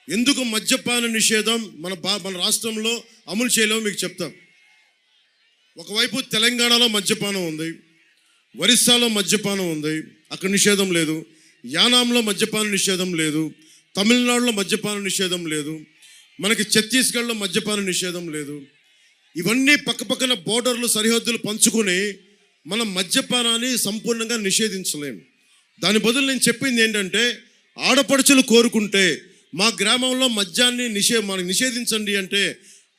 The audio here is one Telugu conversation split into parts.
ఎందుకు మద్యపాన నిషేధం మన రాష్ట్రంలో అమలు చేయలేమో మీకు చెప్తాం. ఒకవైపు తెలంగాణలో మద్యపానం ఉంది, ఒరిస్సాలో మద్యపానం ఉంది, అక్కడ నిషేధం లేదు. యానాంలో మద్యపాన నిషేధం లేదు, తమిళనాడులో మద్యపాన నిషేధం లేదు, మనకి ఛత్తీస్గఢ్లో మద్యపాన నిషేధం లేదు. ఇవన్నీ పక్కపక్కన బోర్డర్లు, సరిహద్దులు పంచుకొని మనం మద్యపానాన్ని సంపూర్ణంగా నిషేధించలేం. దాని బదులు నేను చెప్పింది ఏంటంటే, ఆడపడుచులు కోరుకుంటే మా గ్రామంలో మద్యాన్ని మనకి నిషేధించండి అంటే,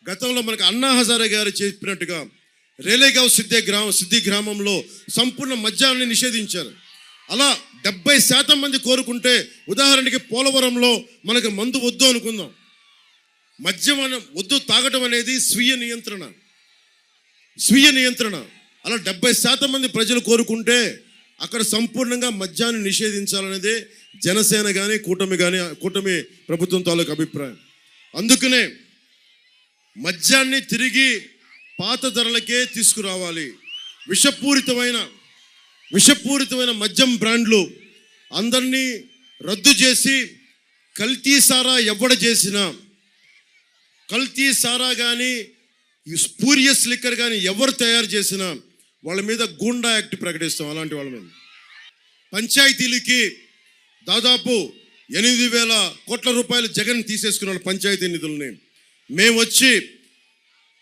గతంలో మనకు అన్నా హజారే గారు చెప్పినట్టుగా రేలేగావ్ సిద్ధి గ్రామంలో సంపూర్ణ మద్యాన్ని నిషేధించారు. అలా 70% మంది కోరుకుంటే, ఉదాహరణకి పోలవరంలో మనకు మందు వద్దు అనుకుందాం, మద్యం వద్దు, తాగటం అనేది స్వీయ నియంత్రణ. అలా 70% మంది ప్రజలు కోరుకుంటే అక్కడ సంపూర్ణంగా మద్యాన్ని నిషేధించాలనేదే జనసేన కానీ కూటమి ప్రభుత్వం తాలూకు అభిప్రాయం. అందుకనే మద్యాన్ని తిరిగి పాత ధరలకే తీసుకురావాలి. విషపూరితమైన మద్యం బ్రాండ్లు అందరినీ రద్దు చేసి, కల్తీ సారా ఎవడ చేసినా, కల్తీ సారా కానీ స్పూరియస్ లిక్కర్ కానీ ఎవరు తయారు చేసినా వాళ్ళ మీద గూండా యాక్ట్ ప్రకటిస్తాం. అలాంటి వాళ్ళ మీద పంచాయతీలకి దాదాపు 8,000 కోట్ల రూపాయలు జగన్ తీసేసుకున్నాడు పంచాయతీ నిధుల్ని. మేము వచ్చి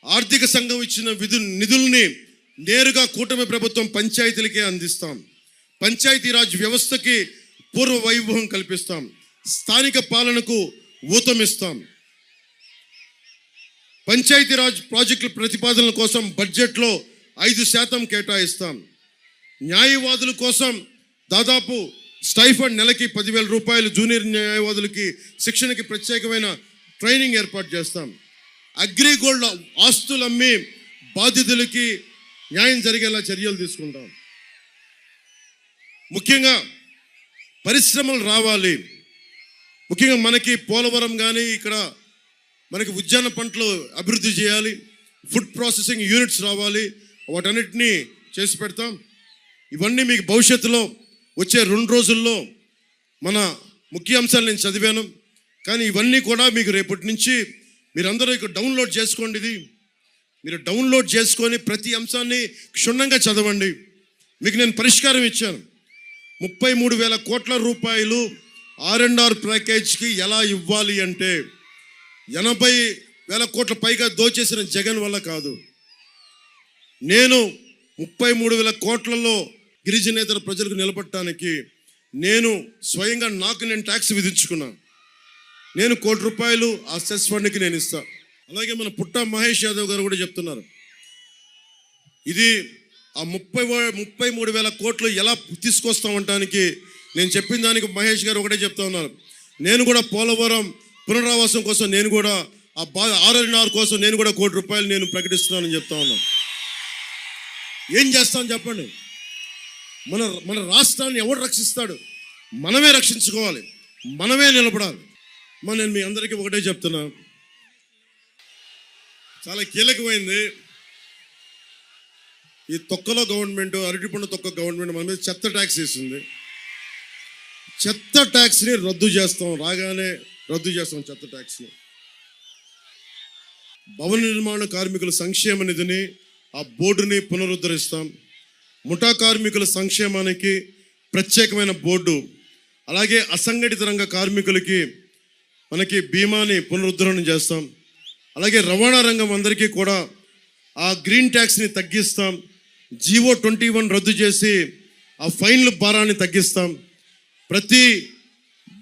ఆర్థిక సంఘం ఇచ్చిన నిధుల్ని నేరుగా కూటమి ప్రభుత్వం పంచాయతీలకే అందిస్తాం. పంచాయతీరాజ్ వ్యవస్థకి పూర్వ వైభవం కల్పిస్తాం. స్థానిక పాలనకు ఊతమిస్తాం. పంచాయతీరాజ్ ప్రాజెక్టుల ప్రతిపాదనల కోసం బడ్జెట్లో 5% కేటాయిస్తాం. న్యాయవాదుల కోసం దాదాపు స్టైఫండ్ నెలకి 10,000 రూపాయలు, జూనియర్ న్యాయవాదులకి శిక్షణకి ప్రత్యేకమైన ట్రైనింగ్ ఏర్పాటు చేస్తాం. అగ్రిగోల్డ్ ఆస్తులు అమ్మి బాధితులకి న్యాయం జరిగేలా చర్యలు తీసుకుంటాం. ముఖ్యంగా పరిశ్రమలు రావాలి. ముఖ్యంగా మనకి పోలవరం కానీ ఇక్కడ మనకి ఉద్యాన పంటలు అభివృద్ధి చేయాలి, ఫుడ్ ప్రాసెసింగ్ యూనిట్స్ రావాలి, వాటన్నిటినీ చేసి పెడతాం. ఇవన్నీ మీకు భవిష్యత్తులో వచ్చే 2 రోజుల్లో మన ముఖ్య అంశాలు నేను చదివాను, కానీ ఇవన్నీ కూడా మీకు రేపటి నుంచి మీరందరూ ఇక్కడ డౌన్లోడ్ చేసుకోండి. మీరు డౌన్లోడ్ చేసుకొని ప్రతి అంశాన్ని క్షుణ్ణంగా చదవండి. మీకు నేను పరిష్కారం ఇచ్చాను. 33,000 కోట్ల రూపాయలు R&R ప్యాకేజ్కి ఎలా ఇవ్వాలి అంటే, 80,000 కోట్ల పైగా దోచేసిన జగన్ వల్ల కాదు. నేను 33,000 కోట్లలో గిరిజనేతర ప్రజలకు నిలబడటానికి నేను స్వయంగా నేను ట్యాక్స్ విధించుకున్నాను. నేను 1 కోటి రూపాయలు ఆ సెస్ ఫండ్కి నేను ఇస్తాను. అలాగే మన పుట్ట మహేష్ యాదవ్ గారు కూడా చెప్తున్నారు, ఇది ఆ 33,000 కోట్లు ఎలా తీసుకొస్తామంటానికి నేను చెప్పిన దానికి మహేష్ గారు ఒకటే చెప్తా ఉన్నారు. నేను కూడా పోలవరం పునరావాసం కోసం, నేను కూడా ఆ R&R కోసం నేను కూడా 1 కోటి రూపాయలు నేను ప్రకటిస్తున్నానని చెప్తా ఉన్నాను. ఏం చేస్తాను చెప్పండి? మన రాష్ట్రాన్ని ఎవడు రక్షిస్తాడు? మనమే రక్షించుకోవాలి, మనమే నిలబడాలి. నేను మీ అందరికీ ఒకటే చెప్తున్నా, చాలా కీలకమైంది. ఈ తొక్కలో గవర్నమెంట్, అరటిపండు తొక్క గవర్నమెంట్ మన మీద చెత్త ట్యాక్స్ వేసింది. చెత్త ట్యాక్స్ని రద్దు చేస్తాం, రాగానే రద్దు చేస్తాం చెత్త ట్యాక్స్ని. భవన నిర్మాణ కార్మికుల సంక్షేమ నిధిని, ఆ బోర్డుని పునరుద్ధరిస్తాం. ముఠా కార్మికుల సంక్షేమానికి ప్రత్యేకమైన బోర్డు, అలాగే అసంఘటిత రంగ కార్మికులకి మనకి బీమాని పునరుద్ధరణ చేస్తాం. అలాగే రవాణా రంగం అందరికీ కూడా ఆ గ్రీన్ ట్యాక్స్ని తగ్గిస్తాం. జీవో 21 రద్దు చేసి ఆ ఫైన్ల భారాన్ని తగ్గిస్తాం. ప్రతి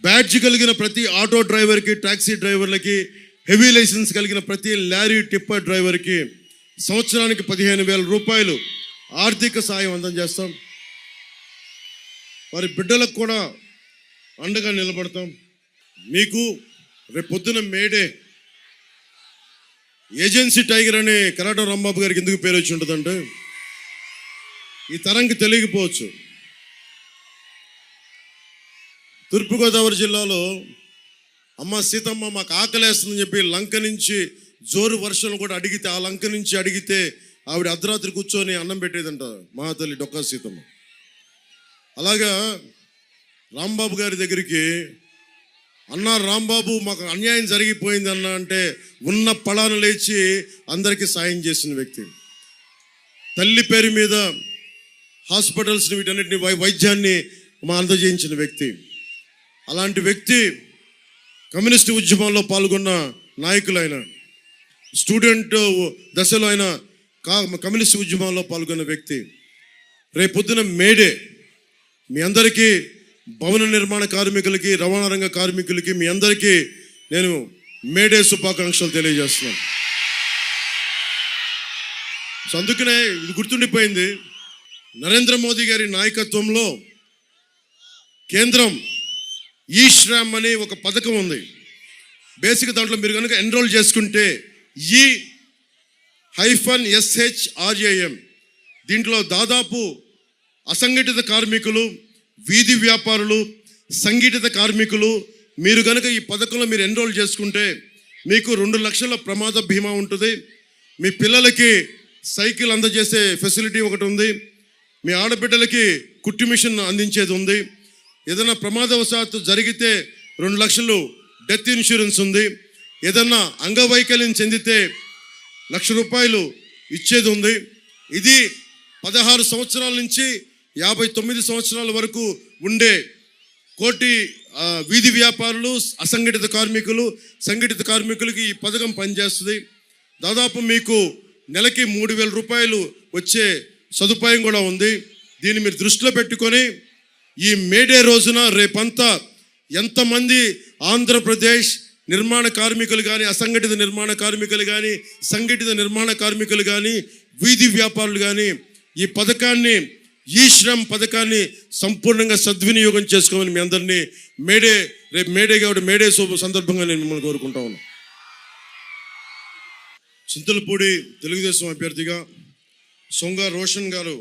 బ్యాడ్జ్ కలిగిన ప్రతి ఆటో డ్రైవర్కి, ట్యాక్సీ డ్రైవర్లకి, హెవీ లైసెన్స్ కలిగిన ప్రతి లారీ టిప్పర్ డ్రైవర్కి సంవత్సరానికి 15,000 రూపాయలు ఆర్థిక సాయం అందజేస్తాం. వారి బిడ్డలకు కూడా అండగా నిలబడతాం. మీకు రేపొద్దున మేడే ఏజెన్సీ టైగర్ అని కరాటో రాంబాబు గారికి ఎందుకు పేరు వచ్చి ఉంటుందంటే, ఈ తరంకి తెలియకపోవచ్చు, తూర్పుగోదావరి జిల్లాలో అమ్మ సీతమ్మ మాకు ఆకలేస్తుందని చెప్పి లంక నుంచి జోరు వర్షం కూడా అడిగితే, ఆ లంక నుంచి అడిగితే ఆవిడ అర్ధరాత్రి కూర్చొని అన్నం పెట్టేదంట మహాతల్లి డొక్కా సీతమ్మ. అలాగా రాంబాబు గారి దగ్గరికి అన్నా రాంబాబు మాకు అన్యాయం జరిగిపోయింది అన్న అంటే ఉన్న పళాను లేచి అందరికీ సాయం చేసిన వ్యక్తి. తల్లి పేరు మీద హాస్పిటల్స్ని వీటన్నిటిని వైద్యాన్ని అందజేయించిన వ్యక్తి. అలాంటి వ్యక్తి కమ్యూనిస్ట్ ఉద్యమంలో పాల్గొన్న నాయకులైన, స్టూడెంట్ దశలో అయిన కమ్యూనిస్ట్ ఉద్యమంలో పాల్గొన్న వ్యక్తి. రేపొద్దున మేడే మీ అందరికీ, భవన నిర్మాణ కార్మికులకి, రవాణా రంగ కార్మికులకి మీ అందరికీ నేను మేడే శుభాకాంక్షలు తెలియజేస్తున్నాను. సో అందుకనే ఇది గుర్తుండిపోయింది. నరేంద్ర మోదీ గారి నాయకత్వంలో కేంద్రం ఈ శ్రామ్ అనే ఒక పథకం ఉంది. బేసిక్ దాంట్లో మీరు కనుక ఎన్రోల్ చేసుకుంటే E-SHRAM, దీంట్లో దాదాపు అసంఘటిత కార్మికులు, వీధి వ్యాపారులు, సంఘటిత కార్మికులు మీరు కనుక ఈ పథకంలో మీరు ఎన్రోల్ చేసుకుంటే మీకు 2 లక్షల ప్రమాద బీమా ఉంటుంది. మీ పిల్లలకి సైకిల్ అందజేసే ఫెసిలిటీ ఒకటి ఉంది. మీ ఆడబిడ్డలకి కుట్టు మిషన్ అందించేది ఉంది. ఏదైనా ప్రమాదవశాత్తు జరిగితే 2 లక్షలు డెత్ ఇన్సూరెన్స్ ఉంది. ఏదన్నా అంగవైకల్యం చెందితే 1,00,000 రూపాయలు ఇచ్చేది ఉంది. ఇది 16 సంవత్సరాల నుంచి 59 సంవత్సరాల వరకు ఉండే కోటి వీధి వ్యాపారులు, అసంఘటిత కార్మికులు, సంఘటిత కార్మికులకి ఈ పథకం పనిచేస్తుంది. దాదాపు మీకు నెలకి 3,000 రూపాయలు వచ్చే సదుపాయం కూడా ఉంది. దీన్ని మీరు దృష్టిలో పెట్టుకొని ఈ మేడే రోజున రేపంతా ఎంతమంది ఆంధ్రప్రదేశ్ నిర్మాణ కార్మికులు కానీ, అసంఘటిత నిర్మాణ కార్మికులు కానీ, సంఘటిత నిర్మాణ కార్మికులు కానీ, వీధి వ్యాపారులు కానీ ఈ పథకాన్ని, ఈ శ్రమ్ పథకాన్ని సంపూర్ణంగా సద్వినియోగం చేసుకోమని మీ అందరినీ రేపు మేడే కాబట్టి మేడే సందర్భంగా నేను మిమ్మల్ని కోరుకుంటా ఉన్నాను. చింతలపూడి తెలుగుదేశం అభ్యర్థిగా సొంగ రోషన్ గారు